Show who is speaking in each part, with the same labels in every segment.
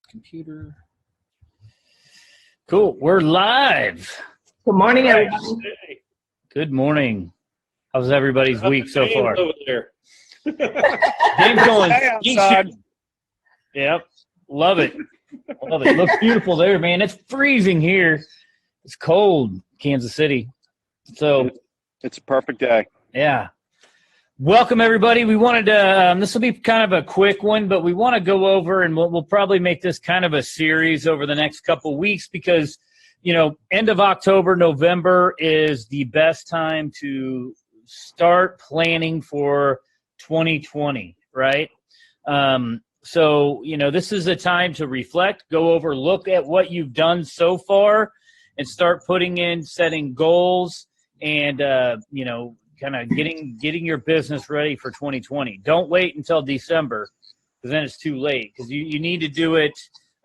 Speaker 1: Computer. Cool. We're live.
Speaker 2: Good morning, everybody.
Speaker 1: Good morning. How's everybody's week so far?
Speaker 3: Over there.
Speaker 1: James going outside. Yep. Love it. Love it. Looks beautiful there, man. It's freezing here. It's cold, Kansas City. So
Speaker 4: it's a perfect day.
Speaker 1: Yeah. Welcome, everybody. We wanted to, this will be kind of a quick one, but we want to go over, and we'll probably make this kind of a series over the next couple weeks because, you know, end of October, November is the best time to start planning for 2020, right? So, you know, this is a time to reflect, go over, look at what you've done so far and start putting in, setting goals and, you know, kind of getting your business ready for 2020. Don't wait until December because then it's too late because you need to do it.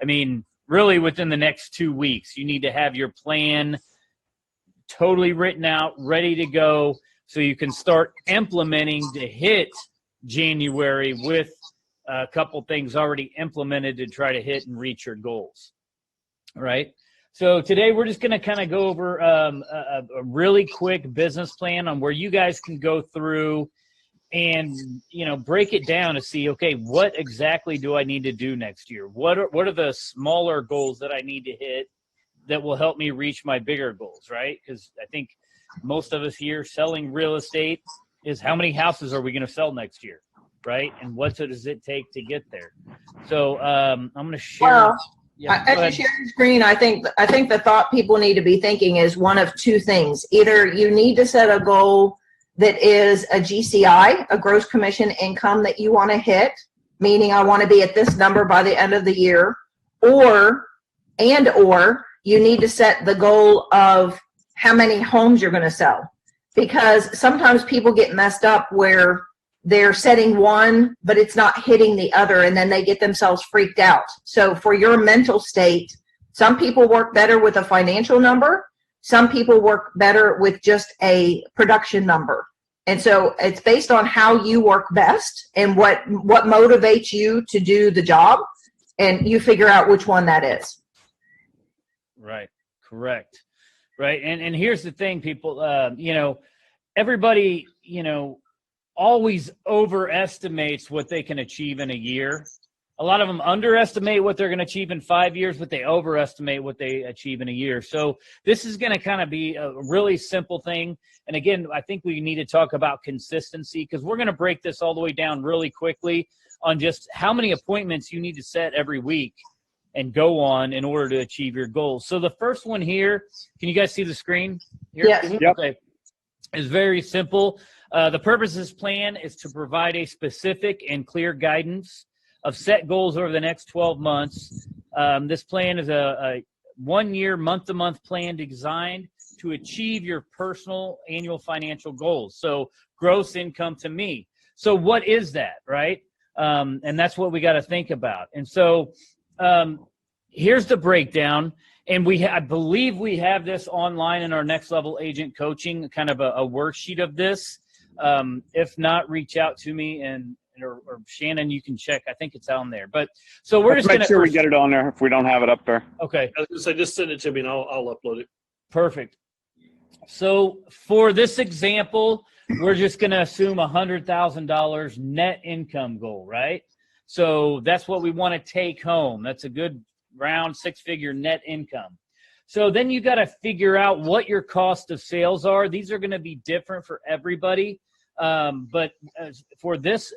Speaker 1: I mean, really within the next 2 weeks, you need to have your plan totally written out, ready to go so you can start implementing to hit January with a couple things already implemented to try to hit and reach your goals. All right. So today we're just going to kind of go over a really quick business plan on where you guys can go through and, you know, break it down to see, okay, what exactly do I need to do next year? What are the smaller goals that I need to hit that will help me reach my bigger goals, right? Because I think most of us here selling real estate is how many houses are we going to sell next year, right? And what does it take to get there? So I'm going to share.
Speaker 2: Well,
Speaker 1: yeah,
Speaker 2: as you share your screen, I think the thought people need to be thinking is one of two things. Either you need to set a goal that is a GCI, a gross commission income that you want to hit, meaning I want to be at this number by the end of the year, or you need to set the goal of how many homes you're going to sell. Because sometimes people get messed up where they're setting one, but it's not hitting the other, and then they get themselves freaked out. So for your mental state, some people work better with a financial number. Some people work better with just a production number. And so it's based on how you work best and what motivates you to do the job, and you figure out which one that is.
Speaker 1: Right. Correct. Right. And here's the thing, people, you know, everybody, you know, always overestimates what they can achieve in a year. A lot of them underestimate what they're going to achieve in 5 years, but they overestimate what they achieve in a year. So this is going to kind of be a really simple thing. And again, I think we need to talk about consistency because we're going to break this all the way down really quickly on just how many appointments you need to set every week and go on in order to achieve your goals. So the first one here, can you guys see the screen here?
Speaker 2: Yes.
Speaker 4: Yep.
Speaker 1: Okay. It's very simple. The purpose of this plan is to provide a specific and clear guidance of set goals over the next 12 months. This plan is a 1 year, month-to-month plan designed to achieve your personal annual financial goals. So gross income to me. So what is that, right? And that's what we got to think about. And so here's the breakdown. And I believe we have this online in our Next Level Agent Coaching, kind of a worksheet of this. If not, reach out to me or Shannon, you can check. I think it's on there. But so we're
Speaker 4: Let's
Speaker 1: just
Speaker 4: make sure we get it on there if we don't have it up there.
Speaker 1: Okay.
Speaker 3: I was going to say, just send it to me and I'll upload it.
Speaker 1: Perfect. So for this example, we're just going to assume $100,000 net income goal, right? So that's what we want to take home. That's a good round six-figure net income. So then you got to figure out what your cost of sales are. These are going to be different for everybody. But for this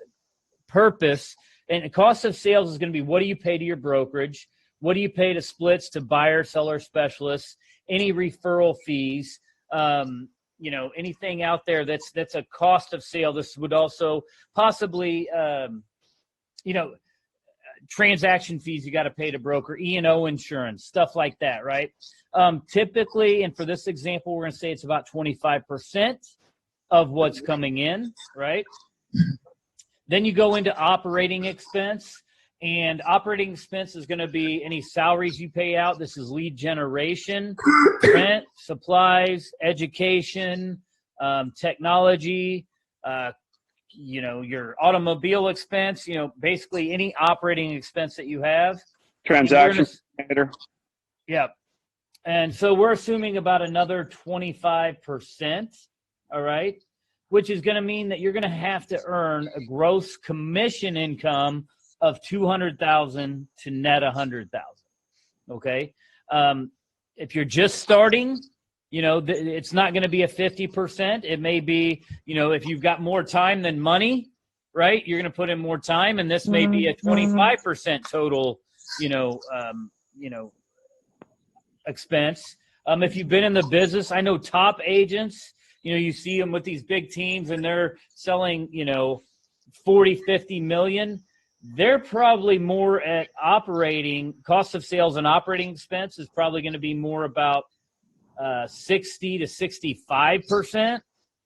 Speaker 1: purpose, and cost of sales is going to be, what do you pay to your brokerage? What do you pay to splits, to buyer, seller specialists, any referral fees, you know, anything out there that's a cost of sale. This would also possibly, you know, transaction fees you got to pay to broker, E&O insurance, stuff like that, right? Typically, and for this example, we're going to say it's about 25% of what's coming in, right? Then you go into operating expense, and operating expense is going to be any salaries you pay out. This is lead generation, rent, supplies, education, technology, you know, your automobile expense, you know, basically any operating expense that you have.
Speaker 4: Transaction coordinator.
Speaker 1: Yeah. And so we're assuming about another 25%, all right, which is going to mean that you're going to have to earn a gross commission income of 200,000 to net 100,000. Okay. If you're just starting, it's not going to be a 50%. It may be, if you've got more time than money, right, you're going to put in more time, and this may be a 25% total, expense. If you've been in the business, I know top agents, you see them with these big teams and they're selling, 40, 50 million. They're probably more at operating cost of sales, and operating expense is probably going to be more about 60 to 65%.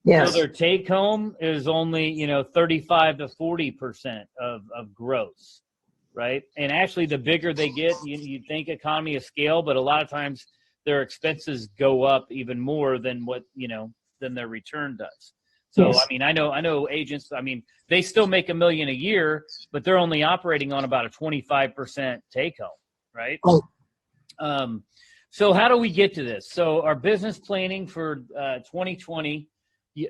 Speaker 2: Yes.
Speaker 1: So their take home is only, 35 to 40% of gross. Right. And actually, the bigger they get, you think economy of scale, but a lot of times their expenses go up even more than what, than their return does. So,
Speaker 2: Yes.
Speaker 1: I mean, I know agents, they still make $1 million a year, but they're only operating on about a 25% take home. Right.
Speaker 2: Oh.
Speaker 1: So how do we get to this? So our business planning for 2020.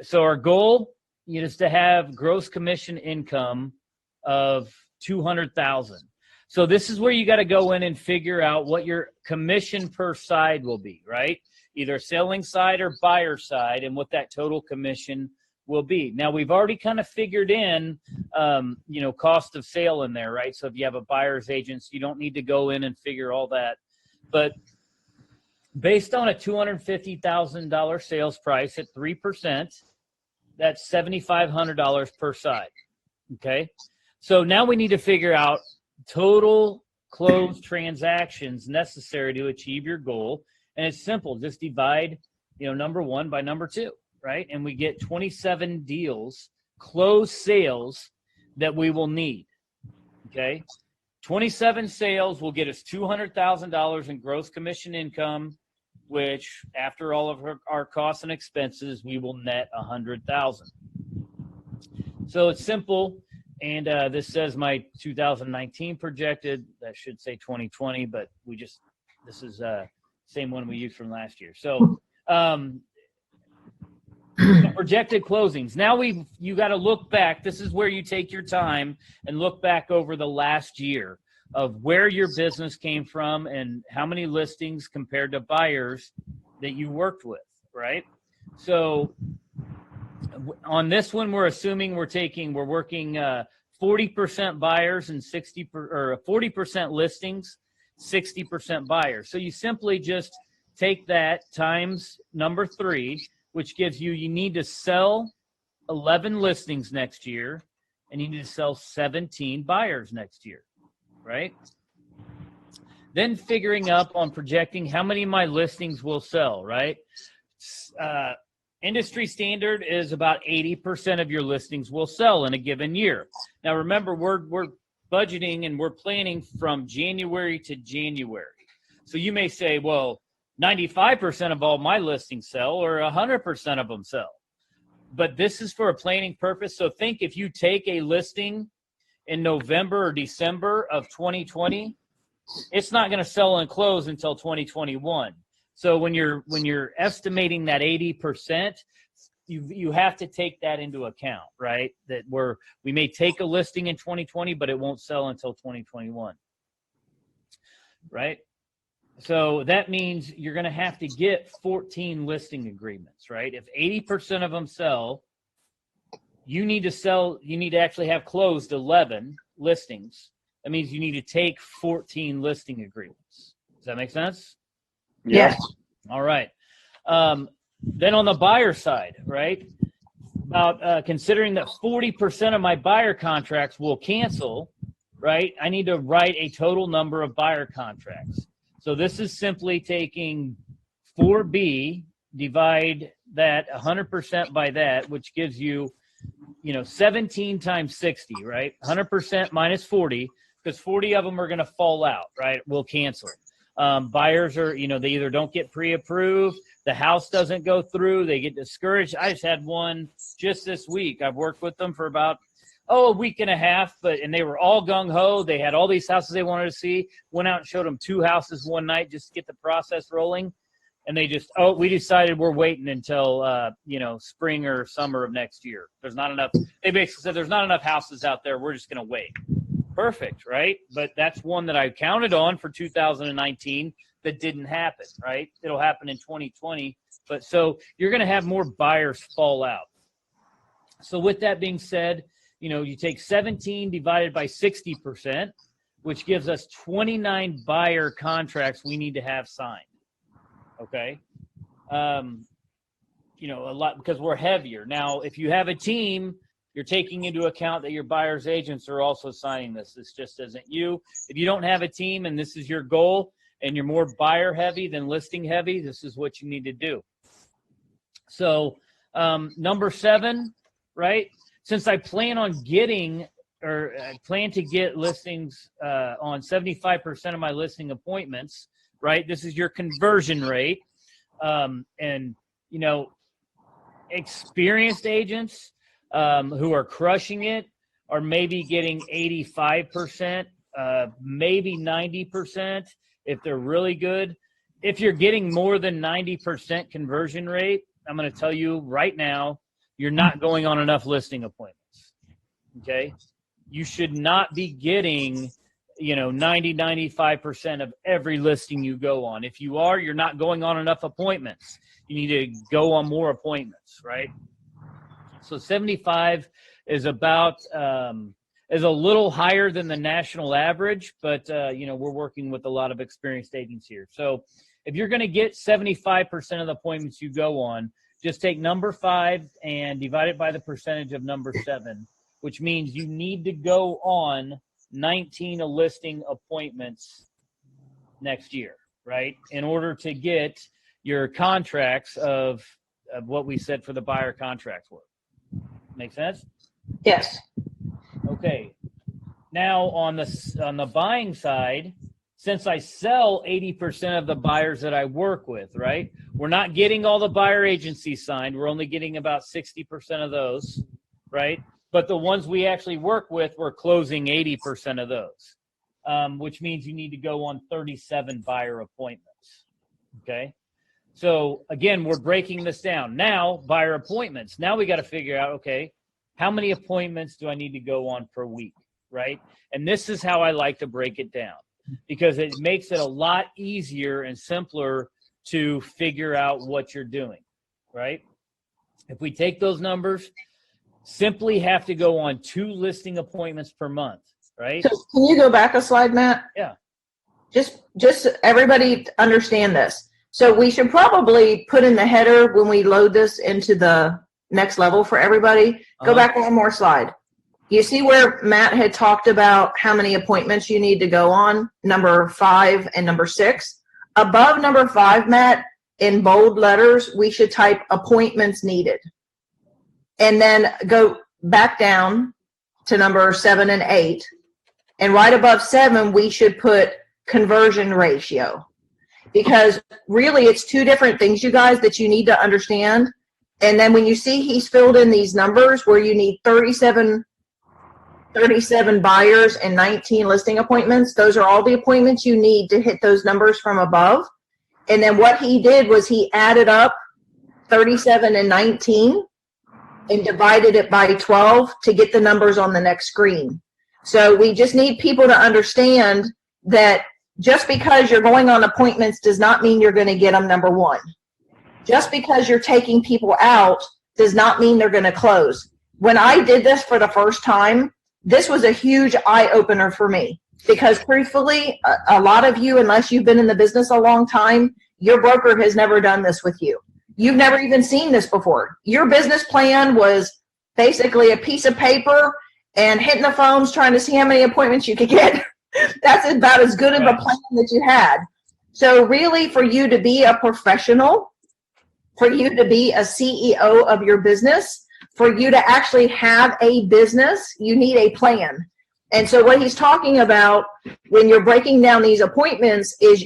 Speaker 1: So our goal is to have gross commission income of 200,000. So this is where you got to go in and figure out what your commission per side will be, right? Either selling side or buyer side, and what that total commission will be. Now we've already kind of figured in, cost of sale in there, right? So if you have a buyer's agent, you don't need to go in and figure all that. But based on a $250,000 sales price at 3%, that's $7,500 per side. Okay. So now we need to figure out total closed transactions necessary to achieve your goal. And it's simple. Just divide, number one by number two, right? And we get 27 deals, closed sales that we will need. Okay. 27 sales will get us $200,000 in gross commission income, which after all of our costs and expenses, we will net 100,000. So it's simple. And this says my 2019 projected. That should say 2020, but this is same one we used from last year. So projected closings. Now you got to look back. This is where you take your time and look back over the last year of where your business came from and how many listings compared to buyers that you worked with, right? So on this one, we're assuming we're working 40% buyers and 40% listings, 60% buyers. So you simply just take that times number 3, which gives you need to sell 11 listings next year, and you need to sell 17 buyers next year, right? Then figuring up on projecting how many of my listings will sell, right? Industry standard is about 80% of your listings will sell in a given year. Now, remember, we're budgeting and we're planning from January to January. So you may say, well, 95% of all my listings sell, or 100% of them sell. But this is for a planning purpose. So think if you take a listing in November or December of 2020, it's not going to sell and close until 2021. So when you're estimating that 80%, you have to take that into account, right? That we may take a listing in 2020, but it won't sell until 2021, right? So that means you're going to have to get 14 listing agreements, right? If 80% of them sell, you need to actually have closed 11 listings. That means you need to take 14 listing agreements. Does that make sense?
Speaker 2: Yes.
Speaker 1: All right. Then on the buyer side, right? About considering that 40% of my buyer contracts will cancel, right? I need to write a total number of buyer contracts. So this is simply taking 4B, divide that 100% by that, which gives you, 17 times 60, right? 100% minus 40, because 40 of them are going to fall out, right? We'll cancel. Buyers are, they either don't get pre-approved, the house doesn't go through, they get discouraged. I just had one just this week. I've worked with them for about a week and a half, and they were all gung-ho. They had all these houses they wanted to see, went out and showed them 2 houses one night just to get the process rolling. And they just, we decided we're waiting until, spring or summer of next year. There's not enough. They basically said there's not enough houses out there. We're just going to wait. Perfect, right? But that's one that I counted on for 2019 that didn't happen, right? It'll happen in 2020. But so you're going to have more buyers fall out. So with that being said, you take 17 divided by 60%, which gives us 29 buyer contracts we need to have signed. Okay. A lot, because we're heavier. Now, if you have a team, you're taking into account that your buyer's agents are also signing this. This just isn't you. If you don't have a team and this is your goal and you're more buyer heavy than listing heavy, this is what you need to do. So number 7, right? Since I plan on getting, or I plan to get listings on 75% of my listing appointments, right? This is your conversion rate. Experienced agents who are crushing it are maybe getting 85%, maybe 90% if they're really good. If you're getting more than 90% conversion rate, I'm going to tell you right now, you're not going on enough listing appointments. Okay? You should not be getting 90-95% of every listing you go on. If you are, you're not going on enough appointments. You need to go on more appointments, right? So 75 is about is a little higher than the national average, but we're working with a lot of experienced agents here. So if you're going to get 75% of the appointments you go on, just take number 5 and divide it by the percentage of number 7, which means you need to go on 19 listing appointments next year, right? In order to get your contracts of what we said for the buyer contracts work. Make sense?
Speaker 2: Yes.
Speaker 1: Okay. Now on the buying side, since I sell 80% of the buyers that I work with, right? We're not getting all the buyer agencies signed. We're only getting about 60% of those, right? But the ones we actually work with, we're closing 80% of those, which means you need to go on 37 buyer appointments, okay? So, again, we're breaking this down. Now, buyer appointments. Now we got to figure out, okay, how many appointments do I need to go on per week, right? And this is how I like to break it down because it makes it a lot easier and simpler to figure out what you're doing, right? If we take those numbers, simply have to go on 2 listing appointments per month, right?
Speaker 2: So can you go back a slide, Matt?
Speaker 1: Yeah.
Speaker 2: Just everybody understand this. So we should probably put in the header when we load this into the next level for everybody. Go back one more slide. You see where Matt had talked about how many appointments you need to go on, number 5 and number 6. Above number 5, Matt, in bold letters, we should type appointments needed. And then go back down to number 7 and 8. And right above 7, we should put conversion ratio. Because really, it's 2 different things, you guys, that you need to understand. And then when you see he's filled in these numbers where you need 37 buyers and 19 listing appointments, those are all the appointments you need to hit those numbers from above. And then what he did was he added up 37 and 19 and divided it by 12 to get the numbers on the next screen. So we just need people to understand that just because you're going on appointments does not mean you're going to get them, number 1. Just because you're taking people out does not mean they're going to close. When I did this for the first time, this was a huge eye-opener for me because truthfully, a lot of you, unless you've been in the business a long time, your broker has never done this with you. You've never even seen this before. Your business plan was basically a piece of paper and hitting the phones trying to see how many appointments you could get. That's about as good of a plan that you had. So really, for you to be a professional, for you to be a CEO of your business, for you to actually have a business, you need a plan. And so what he's talking about when you're breaking down these appointments is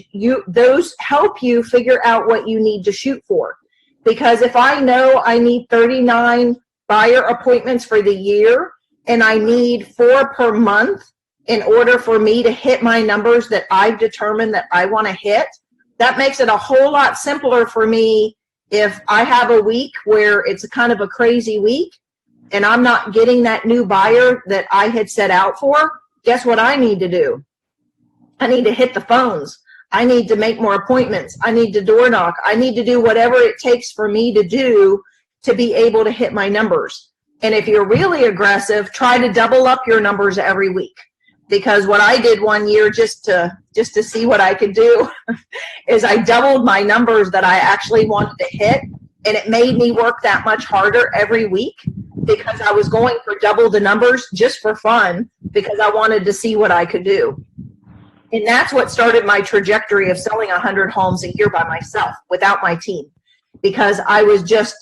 Speaker 2: those help you figure out what you need to shoot for. Because if I know I need 39 buyer appointments for the year, and I need 4 per month in order for me to hit my numbers that I've determined that I want to hit, that makes it a whole lot simpler for me if I have a week where it's kind of a crazy week and I'm not getting that new buyer that I had set out for. Guess what I need to do? I need to hit the phones. I need to make more appointments. I need to door knock. I need to do whatever it takes for me to do to be able to hit my numbers. And if you're really aggressive, try to double up your numbers every week. Because what I did one year just to see what I could do is I doubled my numbers that I actually wanted to hit, and it made me work that much harder every week because I was going for double the numbers just for fun because I wanted to see what I could do. And that's what started my trajectory of selling 100 homes a year by myself without my team, because I was just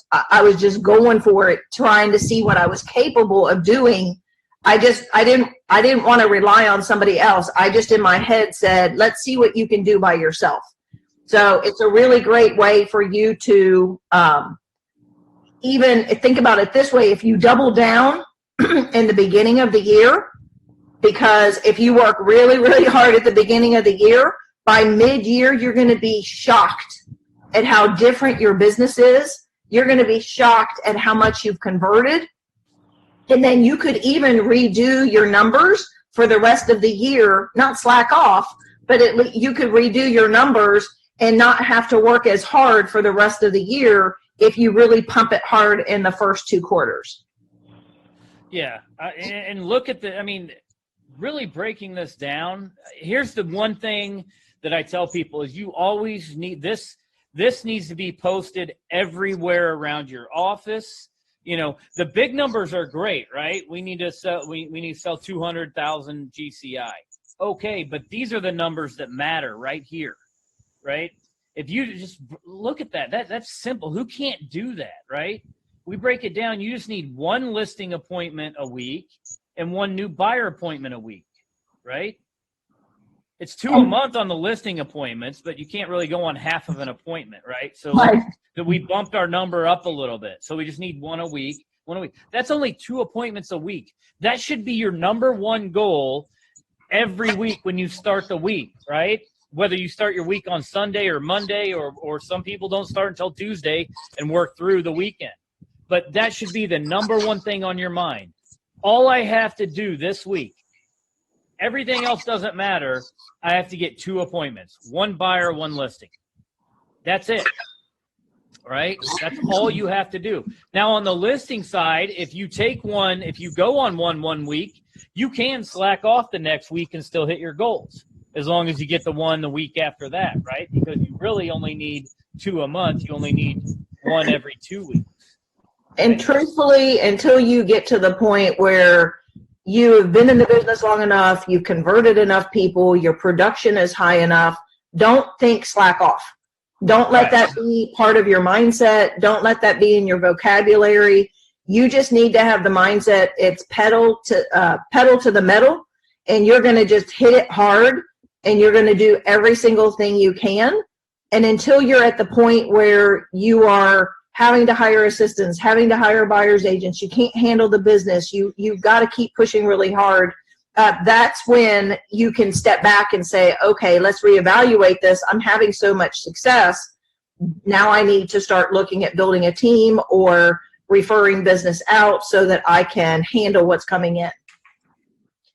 Speaker 2: going for it, trying to see what I was capable of doing. I didn't want to rely on somebody else. I just in my head said, let's see what you can do by yourself. So it's a really great way for you to even think about it this way. If you double down in the beginning of the year, because if you work really, really hard at the beginning of the year, by mid-year, you're going to be shocked at how different your business is. You're going to be shocked at how much you've converted. And then you could even redo your numbers for the rest of the year, not slack off, but you could redo your numbers and not have to work as hard for the rest of the year if you really pump it hard in the first 2 quarters.
Speaker 1: Yeah. And look at really breaking this down. Here's the one thing that I tell people is you always need this. This needs to be posted everywhere around your office. You know, the big numbers are great, right? We need to sell, we need to sell 200,000 GCI. Okay, but these are the numbers that matter right here, right? If you just look at that's simple. Who can't do that, right? We break it down. You just need 1 listing appointment a week and 1 new buyer appointment a week, right? It's 2 a month on the listing appointments, but you can't really go on half of an appointment, right? So we bumped our number up a little bit. So we just need 1 a week, 1 a week. That's only 2 appointments a week. That should be your number 1 goal every week when you start the week, right? Whether you start your week on Sunday or Monday, or some people don't start until Tuesday and work through the weekend. But that should be the number 1 thing on your mind. All I have to do this week, everything else doesn't matter. I have to get 2 appointments, 1 buyer, 1 listing. That's it, right? That's all you have to do. Now, on the listing side, if you go on one week, you can slack off the next week and still hit your goals as long as you get the 1 the week after that, right? Because you really only need 2 a month. You only need 1 every 2 weeks.
Speaker 2: And truthfully, until you get to the point where you have been in the business long enough, you've converted enough people, your production is high enough, don't think slack off. Don't let that be part of your mindset. Don't let that be in your vocabulary. You just need to have the mindset it's pedal to the metal, and you're going to just hit it hard, and you're going to do every single thing you can. And until you're at the point where you are having to hire assistants, having to hire buyer's agents, you can't handle the business, you've got to keep pushing really hard. That's when you can step back and say, okay, let's reevaluate this. I'm having so much success. Now I need to start looking at building a team or referring business out so that I can handle what's coming in.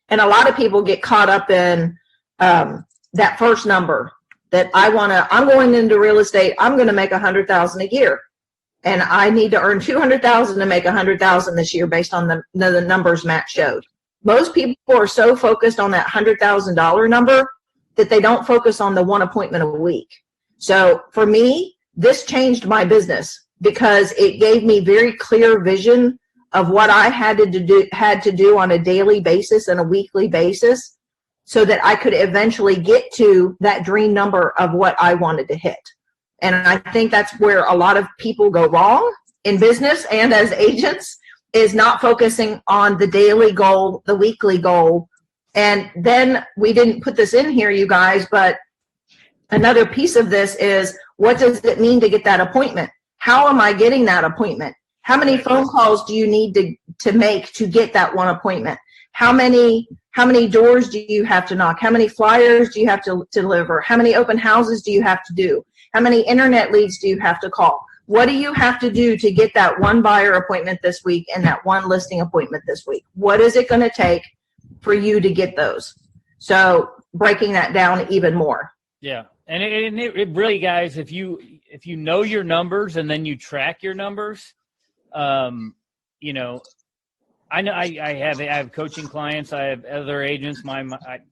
Speaker 2: And a lot of people get caught up in that first number that I'm going into real estate, I'm going to make $100,000 a year. And I need to earn $200,000 to make $100,000 this year based on the numbers Matt showed. Most people are so focused on that $100,000 number that they don't focus on the 1 appointment a week. So for me, this changed my business because it gave me very clear vision of what I had to do on a daily basis and a weekly basis so that I could eventually get to that dream number of what I wanted to hit. And I think that's where a lot of people go wrong in business and as agents, is not focusing on the daily goal, the weekly goal. And then we didn't put this in here, you guys, but another piece of this is, what does it mean to get that appointment? How am I getting that appointment? How many phone calls do you need to make to get that one appointment? How many doors do you have to knock? How many flyers do you have to deliver? How many open houses do you have to do? How many internet leads do you have to call? What do you have to do to get that one buyer appointment this week and that one listing appointment this week? What is it going to take for you to get those? So breaking that down even more.
Speaker 1: Yeah. And it really, guys, if you know your numbers and then you track your numbers, you know, I know I have coaching clients. I have other agents.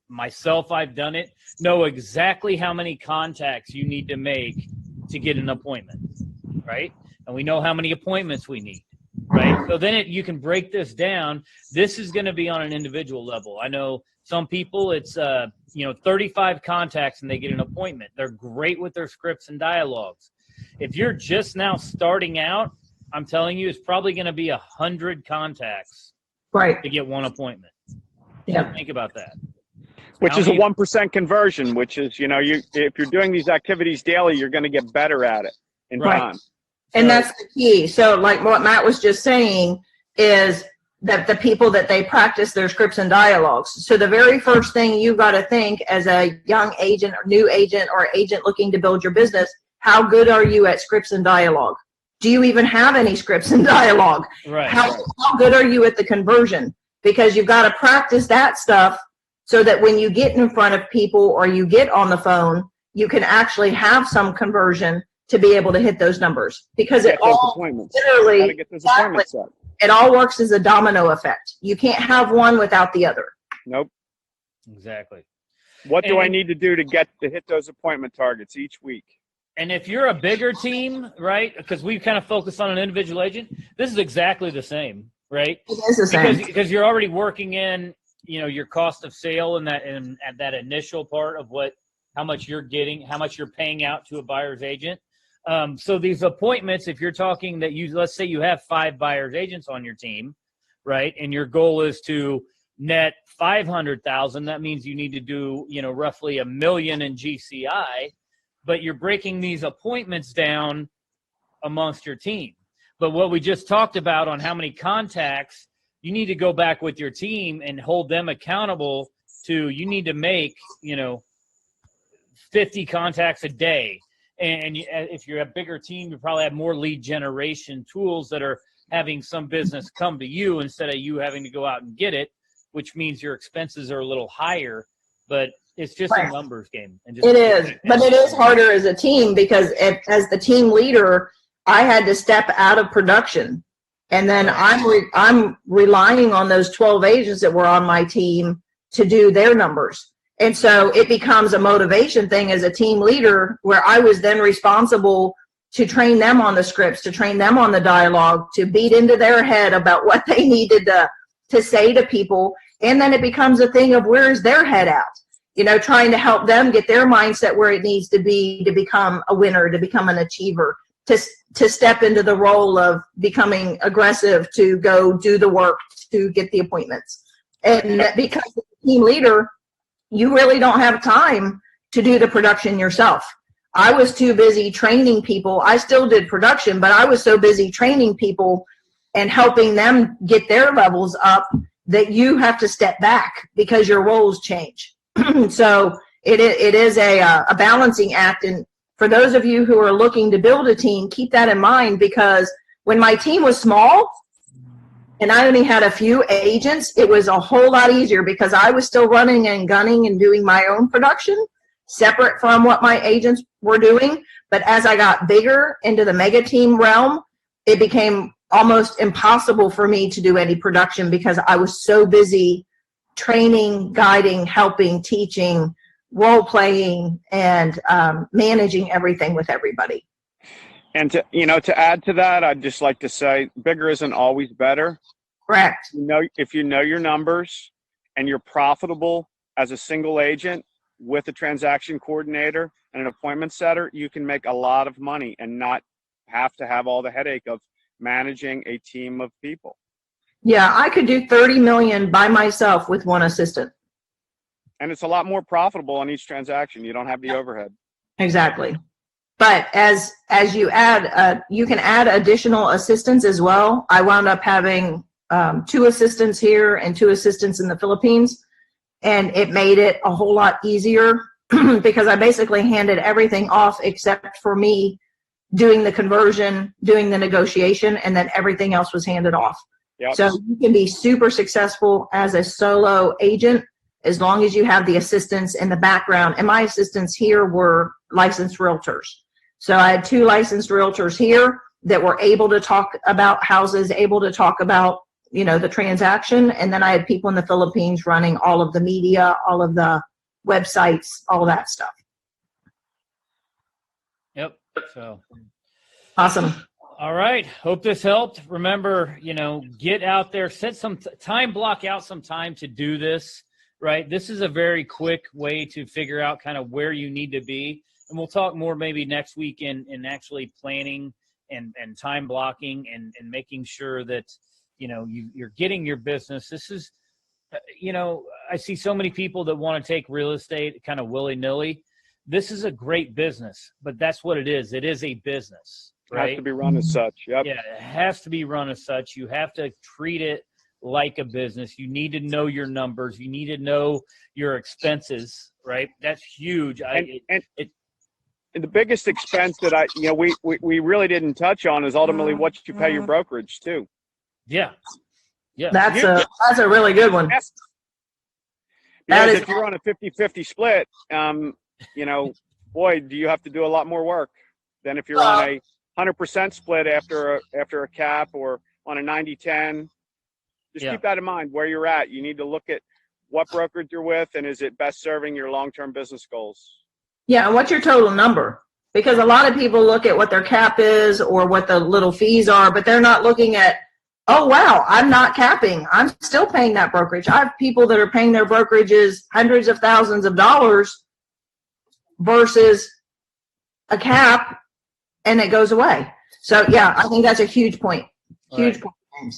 Speaker 1: Myself, I've done it. Know exactly how many contacts you need to make to get an appointment, right? And we know how many appointments we need, right? So then you can break this down. This is going to be on an individual level. I know some people, it's 35 contacts and they get an appointment. They're great with their scripts and dialogues. If you're just now starting out, I'm telling you, it's probably going to be 100 contacts,
Speaker 2: right,
Speaker 1: to get one appointment.
Speaker 2: Yeah.
Speaker 1: So think about that.
Speaker 4: Which is a 1% conversion, which is, if you're doing these activities daily, you're going to get better at it in time.
Speaker 2: And that's the key. So like what Matt was just saying is that the people that they practice their scripts and dialogues. So the very first thing you got to think as a young agent or new agent or agent looking to build your business, how good are you at scripts and dialogue? Do you even have any scripts and dialogue?
Speaker 1: Right.
Speaker 2: How good are you at the conversion? Because you've got to practice that stuff so that when you get in front of people or you get on the phone, you can actually have some conversion to be able to hit those numbers. Because it all literally,
Speaker 4: get those appointments set.
Speaker 2: It all works as a domino effect. You can't have one without the other.
Speaker 4: Nope.
Speaker 1: Exactly.
Speaker 4: What do I need to do to hit those appointment targets each week?
Speaker 1: And if you're a bigger team, right, because we kind of focus on an individual agent, this is exactly the same, right?
Speaker 2: It is the same.
Speaker 1: Because you're already working in, your cost of sale and at that initial part of how much you're getting, how much you're paying out to a buyer's agent. So these appointments, if you're talking that let's say you have 5 buyer's agents on your team, right, and your goal is to net 500,000, that means you need to do, roughly $1 million in GCI. But you're breaking these appointments down amongst your team. But what we just talked about on how many contacts, you need to go back with your team and hold them accountable to, you need to make, 50 contacts a day. And if you're a bigger team, you probably have more lead generation tools that are having some business come to you instead of you having to go out and get it, which means your expenses are a little higher. But it's just a numbers game.
Speaker 2: It is, but it is harder as a team because as the team leader, I had to step out of production, and then I'm relying on those 12 agents that were on my team to do their numbers, and so it becomes a motivation thing as a team leader where I was then responsible to train them on the scripts, to train them on the dialogue, to beat into their head about what they needed to say to people, and then it becomes a thing of where's their head at. Trying to help them get their mindset where it needs to be to become a winner, to become an achiever, to step into the role of becoming aggressive, to go do the work, to get the appointments. And because as a team leader, you really don't have time to do the production yourself. I was too busy training people. I still did production, but I was so busy training people and helping them get their levels up that you have to step back because your roles change. So it is a balancing act. And for those of you who are looking to build a team, keep that in mind, because when my team was small and I only had a few agents, it was a whole lot easier because I was still running and gunning and doing my own production separate from what my agents were doing. But as I got bigger into the mega team realm, it became almost impossible for me to do any production because I was so busy training, guiding, helping, teaching, role playing, and managing everything with everybody.
Speaker 4: And to add to that, I'd just like to say bigger isn't always better.
Speaker 2: Correct.
Speaker 4: If you know your numbers and you're profitable as a single agent with a transaction coordinator and an appointment setter, you can make a lot of money and not have to have all the headache of managing a team of people.
Speaker 2: Yeah, I could do 30 million by myself with one assistant.
Speaker 4: And it's a lot more profitable on each transaction. You don't have the overhead.
Speaker 2: Exactly. But as you add, you can add additional assistants as well. I wound up having 2 assistants here and 2 assistants in the Philippines, and it made it a whole lot easier because I basically handed everything off except for me doing the conversion, doing the negotiation, and then everything else was handed off.
Speaker 4: Yep.
Speaker 2: So you can be super successful as a solo agent as long as you have the assistants in the background. And my assistants here were licensed realtors. So I had 2 licensed realtors here that were able to talk about houses, able to talk about, you know, the transaction. And then I had people in the Philippines running all of the media, all of the websites, all that stuff.
Speaker 1: Yep. So
Speaker 2: Awesome.
Speaker 1: all right. Hope this helped. Remember, you know, get out there, set some time, block out some time to do this, right? This is a very quick way to figure out kind of where you need to be. And we'll talk more maybe next week in actually planning and time blocking and making sure that, you know, you're getting your business. This is, you know, I see so many people that want to take real estate kind of willy-nilly. This is a great business, but that's what it is. It is a business, right?
Speaker 4: It has to be run as such. Yep.
Speaker 1: Yeah, it has to be run as such. You have to treat it like a business. You need to know your numbers. You need to know your expenses, right? That's huge.
Speaker 4: And the biggest expense that we really didn't touch on is ultimately what you pay your brokerage too.
Speaker 1: Yeah. Yeah.
Speaker 2: That's a really good one.
Speaker 4: Yes. Because if you're on a 50-50 split, you know, boy, do you have to do a lot more work than if you're on a 100% split after a cap or on a 90-10. Just keep that in mind where you're at. You need to look at what brokerage you're with and is it best serving your long-term business goals.
Speaker 2: Yeah, and what's your total number? Because a lot of people look at what their cap is or what the little fees are, but they're not looking at, oh, wow, I'm not capping. I'm still paying that brokerage. I have people that are paying their brokerages hundreds of thousands of dollars versus a cap, and it goes away. So, yeah, I think that's a huge point. Huge point.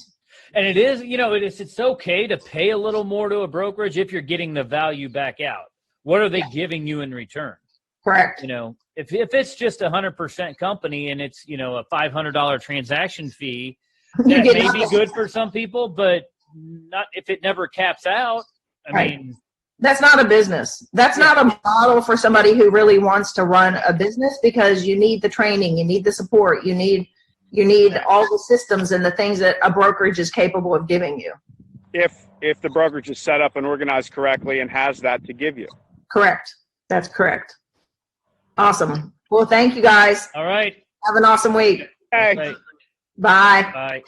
Speaker 1: And it is, you know, it's okay to pay a little more to a brokerage if you're getting the value back out. What are they giving you in return?
Speaker 2: Correct.
Speaker 1: You know, if it's just 100% company and it's, you know, a $500 transaction fee, that may be good for some people, but not if it never caps out. I mean,
Speaker 2: that's not a business. That's not a model for somebody who really wants to run a business, because you need the training, you need the support, you need all the systems and the things that a brokerage is capable of giving you.
Speaker 4: If the brokerage is set up and organized correctly and has that to give you.
Speaker 2: Correct. That's correct. Awesome. Well, thank you guys.
Speaker 1: All right.
Speaker 2: Have an awesome week.
Speaker 4: Hey.
Speaker 1: Right.
Speaker 2: Bye.
Speaker 1: Bye.